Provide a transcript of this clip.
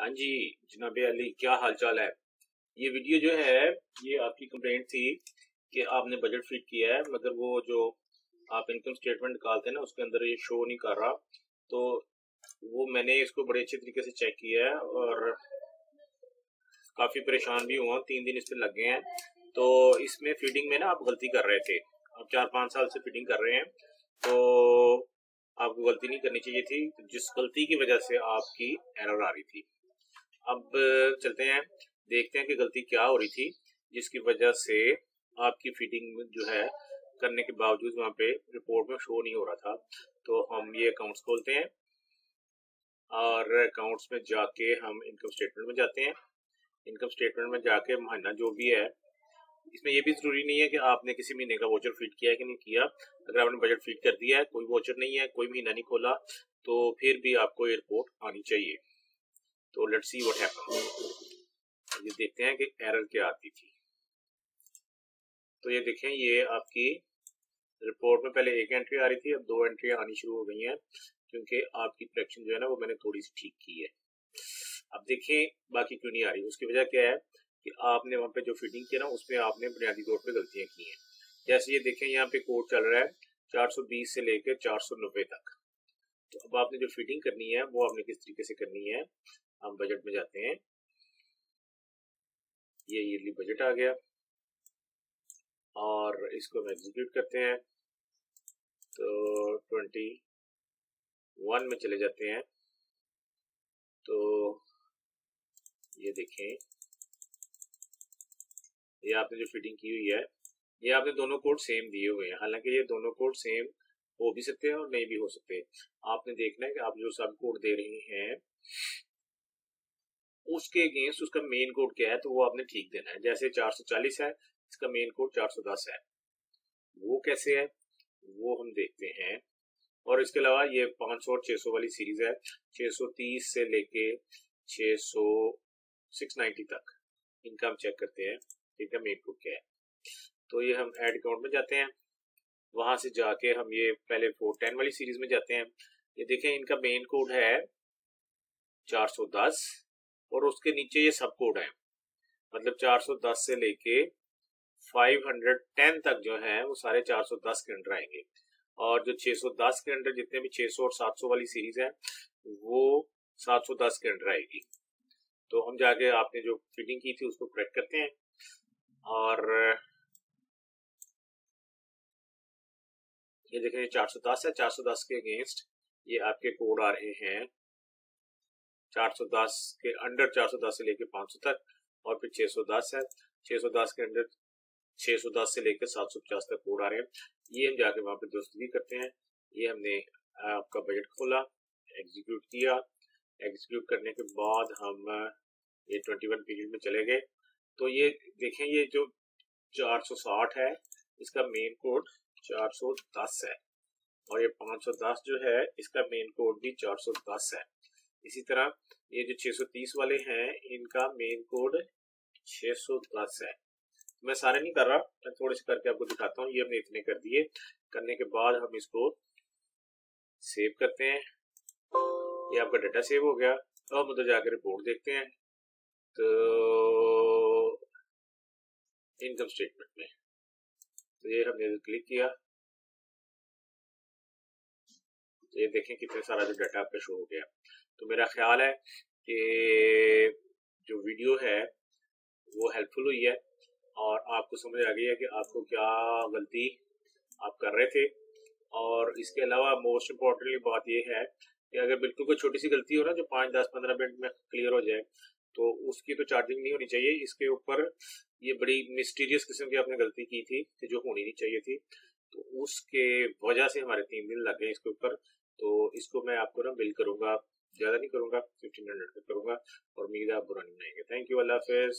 हाँ जी जनाब अली, क्या हाल चाल है। ये वीडियो जो है ये आपकी कंप्लेंट थी कि आपने बजट फिट किया है मगर वो जो आप इनकम स्टेटमेंट निकालते हैं ना उसके अंदर ये शो नहीं कर रहा। तो वो मैंने इसको बड़े अच्छे तरीके से चेक किया है और काफ़ी परेशान भी हुआ, 3 दिन इस पर लग गए हैं। तो इसमें फीडिंग में ना आप गलती कर रहे थे, आप 4-5 साल से फीडिंग कर रहे हैं, तो आपको गलती नहीं करनी चाहिए थी, तो जिस गलती की वजह से आपकी एरर आ रही थी। अब चलते हैं, देखते हैं कि गलती क्या हो रही थी जिसकी वजह से आपकी फीडिंग जो है करने के बावजूद वहाँ पे रिपोर्ट में शो नहीं हो रहा था। तो हम ये अकाउंट्स खोलते हैं और अकाउंट्स में जाके हम इनकम स्टेटमेंट में जाते हैं। इनकम स्टेटमेंट में जाके महीना जो भी है, इसमें ये भी जरूरी नहीं है कि आपने किसी महीने का वोचर फीड किया है कि नहीं किया। अगर आपने बजट फीड कर दिया है, कोई वोचर नहीं है, कोई महीना नहीं खोला, तो फिर भी आपको ये रिपोर्ट आनी चाहिए। तो लेट्स सी व्हाट हैपेंस। ये देखते हैं कि एरर क्या आती थी। तो ये देखें, ये आपकी रिपोर्ट में पहले एक एंट्री आ रही थी, अब 2 एंट्री आनी शुरू हो गई हैं क्योंकि आपकी करेक्शन जो है ना वो मैंने थोड़ी सी ठीक की है। अब देखें बाकी क्यों नहीं आ रही, उसकी वजह क्या है कि आपने वहाँ पे जो फिटिंग किया ना उसमें आपने बुनियादी तौर पे गलतियां की हैं। जैसे ये देखें, यहाँ पे कोड चल रहा है 420 से लेकर 490 तक। तो अब आपने जो फिटिंग करनी है वो आपने किस तरीके से करनी है। हम बजट में जाते हैं, ये ईयरली बजट आ गया और इसको हम एग्जीक्यूट करते हैं। तो 21 में चले जाते हैं। तो ये देखें, ये आपने जो फिटिंग की हुई है, ये आपने दोनों कोड सेम दिए हुए हैं। हालांकि ये दोनों कोड सेम हो भी सकते हैं और नहीं भी हो सकते। आपने देखना है कि आप जो सब कोड दे रहे हैं उसके अगेंस्ट उसका मेन कोड क्या है, तो वो आपने ठीक देना है। जैसे 440 है, इसका मेन कोड 410 है, वो कैसे है वो हम देखते हैं। और इसके अलावा ये 500 और 600 वाली सीरीज है, 630 से लेके 690 तक, इनका हम चेक करते हैं इनका मेन कोड क्या है। तो ये हम ऐड अकाउंट में जाते हैं, वहां से जाके हम ये पहले 410 वाली सीरीज में जाते हैं। ये देखें, इनका मेन कोड है 410 और उसके नीचे ये सब कोड है, मतलब 410 से लेके 510 तक जो है वो सारे 410 के अंडर आएंगे। और जो 610 के अंडर जितने भी 600 और 700 वाली सीरीज है वो 710 के अंडर आएगी। तो हम जाके आपने जो फिटिंग की थी उसको करेक्ट करते हैं और ये देखें 410 है, 410 के अगेंस्ट ये आपके कोड आ रहे हैं 410 के अंडर 410 से लेके 500 तक, और फिर 610 है, 610 के अंडर 610 से लेकर 750 तक कोड आ रहे हैं। ये हम जाके वहां पे दुरुस्तगी करते हैं। ये हमने आपका बजट खोला, एग्जीक्यूट किया, एग्जीक्यूट करने के बाद हम ये 21 पीरियड में चले गए। तो ये देखें, ये जो 460 है इसका मेन कोड 410 है और ये 510 जो है इसका मेन कोड भी 410 है। इसी तरह ये जो 630 वाले हैं इनका मेन कोड 610 है। मैं सारे नहीं कर रहा, मैं थोड़े से करके आपको दिखाता हूँ। ये हमने इतने कर दिए, करने के बाद हम इसको सेव करते हैं। ये आपका डाटा सेव हो गया। तो हम उधर जाकर रिपोर्ट देखते हैं, तो इनकम स्टेटमेंट में तो ये हमने क्लिक किया, तो ये देखें कितने सारा जो डाटा आपका शो हो गया। तो मेरा ख्याल है कि जो वीडियो है वो हेल्पफुल हुई है और आपको समझ आ गई है कि आपको क्या गलती आप कर रहे थे। और इसके अलावा मोस्ट इम्पोर्टेंटली बात यह है कि अगर बिल्कुल कोई छोटी सी गलती हो ना जो 5, 10, 15 मिनट में क्लियर हो जाए तो उसकी तो चार्जिंग नहीं होनी चाहिए। इसके ऊपर ये बड़ी मिस्टीरियस किस्म की आपने गलती की थी कि जो होनी नहीं चाहिए थी, तो उसके वजह से हमारे 3 दिन लग गए इसके ऊपर। तो इसको मैं आपको ना बिल करूंगा, ज़्यादा नहीं करूंगा, 1500 का करूंगा और उम्मीद है आप बुरा नहीं बनाएंगे। थैंक यू, अल्लाह हाफिज़।